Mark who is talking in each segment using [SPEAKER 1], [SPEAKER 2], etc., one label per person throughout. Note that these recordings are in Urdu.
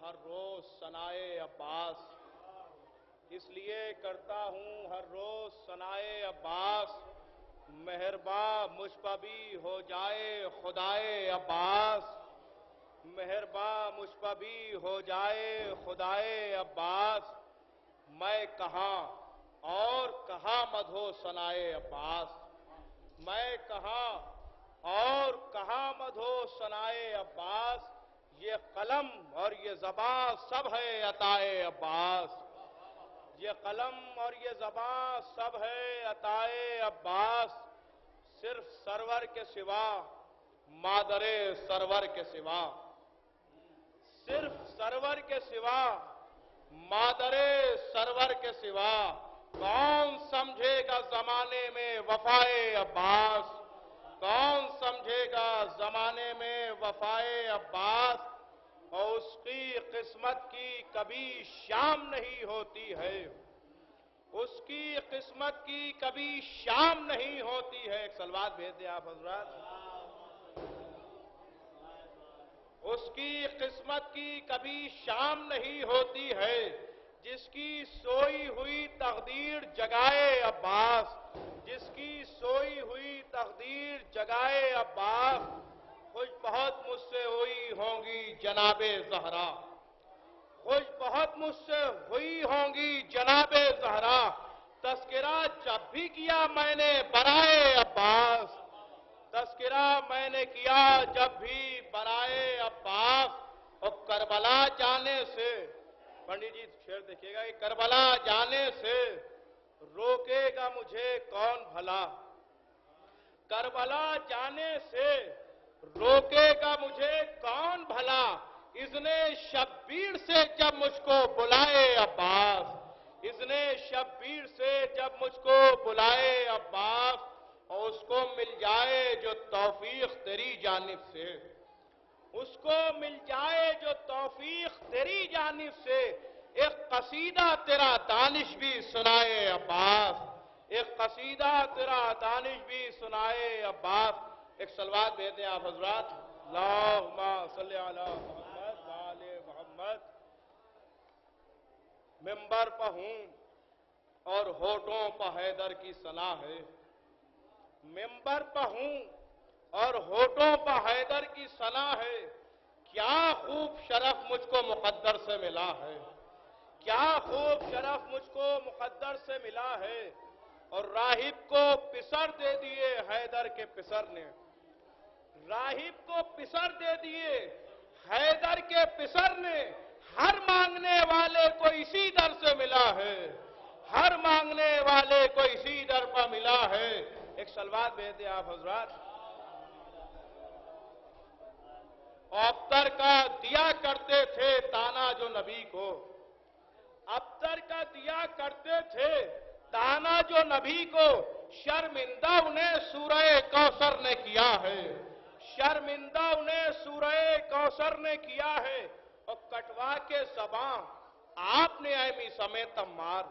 [SPEAKER 1] ہر روز ثنائے عباس، اس لیے کرتا ہوں ہر روز ثنائے عباس، مہرباں مجھ پر بھی ہو جائے خدائے عباس، مہرباں مجھ پر بھی ہو جائے خدائے عباس، میں کہاں اور کہاں مدحو ثنائے عباس، میں کہاں اور کہاں مدحو ثنائے عباس، یہ قلم اور یہ زبان سب ہے عطائے عباس، یہ قلم اور یہ زبان سب ہے عطائے عباس، صرف سرور کے سوا مادر سرور کے سوا، صرف سرور کے سوا مادر سرور کے سوا کون سمجھے گا زمانے میں وفائے عباس، کون سمجھے گا زمانے میں وفائے عباس، اور اس کی قسمت کی کبھی شام نہیں ہوتی ہے، اس کی قسمت کی کبھی شام نہیں ہوتی ہے۔ ایک صلوات بھیج دیں آپ حضرات۔ اس کی قسمت کی کبھی شام نہیں ہوتی ہے، جس کی سوئی ہوئی تقدیر جگائے عباس، جس کی سوئی ہوئی تقدیر جگائے عباس، خوش بہت مجھ سے ہوئی ہوں گی جناب زہرا، خوش بہت مجھ سے ہوئی ہوں گی جناب زہرا، تذکرہ جب بھی کیا میں نے برائے عباس، تذکرہ میں نے کیا جب بھی برائے عباس، اور کربلا جانے سے، پنڈت جی شعر دیکھیے گا، کہ کربلا جانے سے روکے گا مجھے کون بھلا، کربلا جانے سے روکے گا مجھے کون بھلا، اذن شبیر سے جب مجھ کو بلائے عباس، اذن شبیر سے جب مجھ کو بلائے عباس، اور اس کو مل جائے جو توفیق تیری جانب سے، اس کو مل جائے جو توفیق تیری جانب سے، ایک قصیدہ تیرا دانش بھی سنائے عباس، ایک قصیدہ تیرا دانش بھی سنائے عباس۔ ایک صلوات بھیج دیں آپ حضرات۔ اللہم صلی علی محمد وآل محمد۔ ممبر پہ ہوں اور ہونٹوں پہ حیدر کی ثنا ہے، ممبر پہ ہوں اور ہونٹوں پہ حیدر کی ثنا ہے، کیا خوب شرف مجھ کو مقدر سے ملا ہے، کیا خوب شرف مجھ کو مقدر سے ملا ہے، اور راہب کو پسر دے دیے حیدر کے پسر نے، راہب کو پسر دے دیے حیدر کے پسر نے، ہر مانگنے والے کو اسی در سے ملا ہے، ہر مانگنے والے کو اسی در پر ملا ہے۔ ایک صلوات بھیج دیں آپ حضرات۔ ابتر کا دیا کرتے تھے تانا جو نبی کو، ابتر کا دیا کرتے تھے تانا جو نبی کو، شرمندہ انہیں سورہ کوثر نے کیا ہے، شرمندہ انہیں سورہ کوثر نے کیا ہے، اور کٹوا کے زباں آپ نے ایمی سمیت تمار،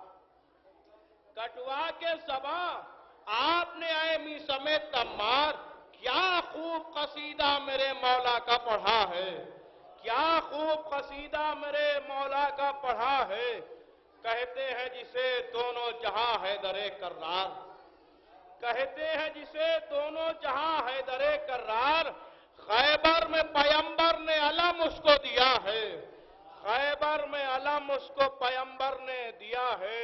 [SPEAKER 1] کٹوا کے زباں آپ نے ایمی سمیت تمار، کیا خوب قصیدہ میرے مولا کا پڑھا ہے، کیا خوب قصیدہ میرے مولا کا پڑھا ہے، کہتے ہیں جسے دونوں جہاں حیدر کرار، کہتے ہیں جسے دونوں جہاں حیدر کرار، خیبر میں پیمبر نے علم اس کو دیا ہے، خیبر میں علم اس کو پیمبر نے دیا ہے۔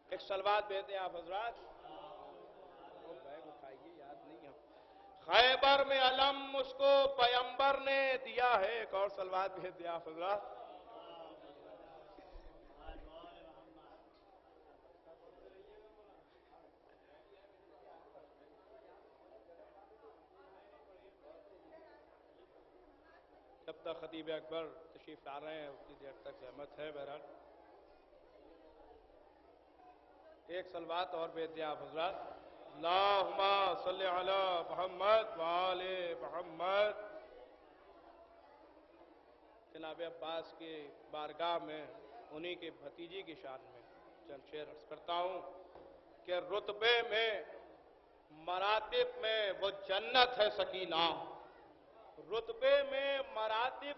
[SPEAKER 1] ایک صلوات بھیج دیں آپ حضرات۔ خیبر میں علم اس کو پیمبر نے دیا ہے۔ ایک اور صلوات بھیج دیں آپ حضرات۔ جب تک خطیب اکبر تشریف لا رہے ہیں اتنی دیر تک زحمت ہے بہرحال۔ ایک صلوات اور بھیج دیں آپ حضرات۔ اللہم صلی علی محمد وآل محمد۔ جناب عباس کی بارگاہ میں انہی کی بھتیجی کی شان میں چند شعر عرض کرتا ہوں کہ رتبے میں مراتب میں وہ جنت ہے سکینہ، رتبے میں مراتب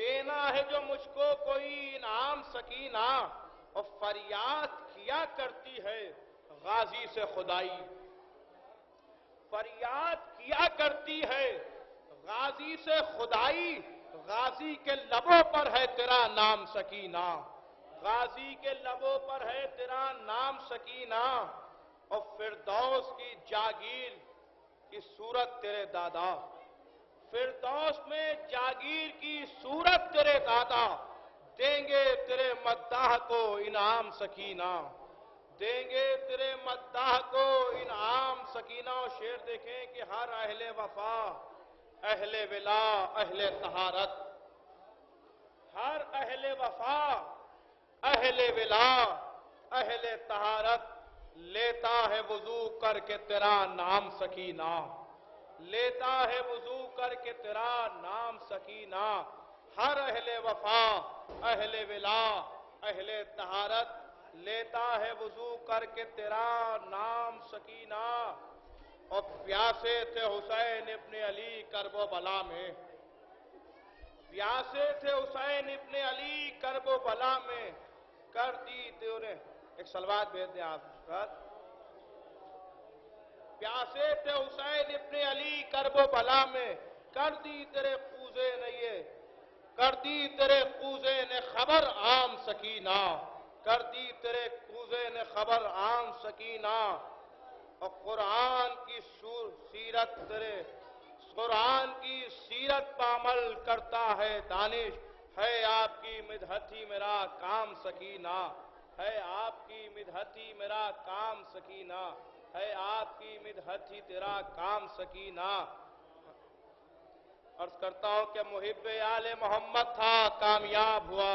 [SPEAKER 1] دینا ہے جو مجھ کو کوئی انعام سکینہ، اور فریاد کیا کرتی ہے غازی سے خدائی، فریاد کیا کرتی ہے غازی سے خدائی، غازی کے لبوں پر ہے تیرا نام سکینہ، غازی کے لبوں پر ہے تیرا نام سکینہ، اور فردوس کی جاگیر کی صورت تیرے دادا، فردوس میں جاگیر کی صورت تیرے دادا، دیں گے تیرے مداح کو انعام سکینہ، دیں گے تیرے مداح کو انعام سکینہ۔ اور شعر دیکھیں کہ ہر اہل وفا، اہل ولا، اہل طہارت، ہر اہل وفا، اہل ولا، اہل طہارت، لیتا ہے وضو کر کے تیرا نام سکینہ، لیتا ہے وضو کر کے تیرا نام سکینہ، ہر اہل وفا، اہل ولا، اہل طہارت، لیتا ہے وضو کر کے تیرا نام سکینہ۔ اور پیاسے تھے حسین ابن علی کرب و بلا میں، پیاسے تھے حسین ابن علی کرب و بلا میں، کر دی تیرے ایک سلوات بھیج دیں آپ پر، پیاسے تھے حسین ابن علی کرب و بلا میں، کر دی تیرے قوزے نے یہ، کر دی تیرے قوزے نے خبر عام سکینہ، کر دی تیرے قوزے نے خبر عام سکینہ۔ اور قرآن کی سیرت تیرے، قرآن کی سیرت پہ عمل کرتا ہے دانش، ہے آپ کی مدحت ہی میرا کام سکینہ، ہے آپ کی مدحت ہی میرا کام سکینہ، ہے آپ کی مدحت ہی تیرا کام سکینہ۔ عرض کرتا ہوں کہ محب آل محمد تھا کامیاب ہوا،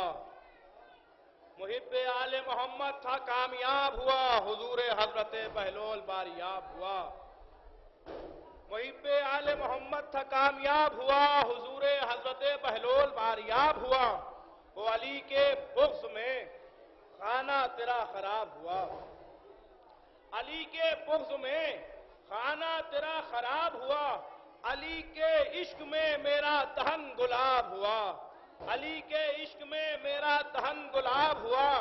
[SPEAKER 1] محب آل محمد تھا کامیاب ہوا، حضور حضرت بہلول باریاب ہوا، محب آل محمد تھا کامیاب ہوا، حضور حضرت بہلول باریاب ہوا، وہ علی کے بغض میں خانہ تیرا خراب ہوا، علی کے بغض میں خانہ تیرا خراب ہوا، علی کے عشق میں میرا دہن گلاب ہوا، علی کے عشق میں میرا دہن گلاب ہوا،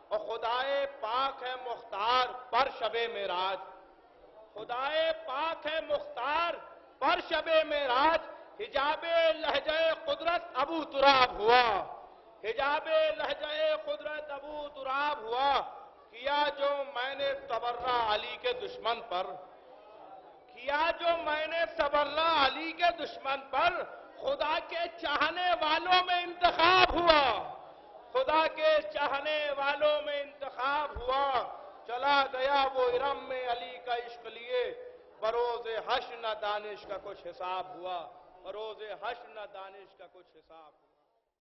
[SPEAKER 1] اور خدائے پاک ہے مختار پر شب معراج، خدائے پاک ہے مختار پر شب معراج، حجاب لہجہ قدرت ابو تراب ہوا، حجاب لہجہ قدرت ابو تراب ہوا، کیا جو میں نے تبرہ علی کے دشمن پر، کیا جو میں نے تبرہ علی کے دشمن پر، خدا کے چاہنے والوں میں انتخاب ہوا، خدا کے چاہنے والوں میں انتخاب ہوا، چلا گیا وہ ارم میں علی کا عشق لیے، بروز حشر نہ دانش کا کچھ حساب ہوا، بروز حشر نہ دانش کا کچھ حساب ہوا۔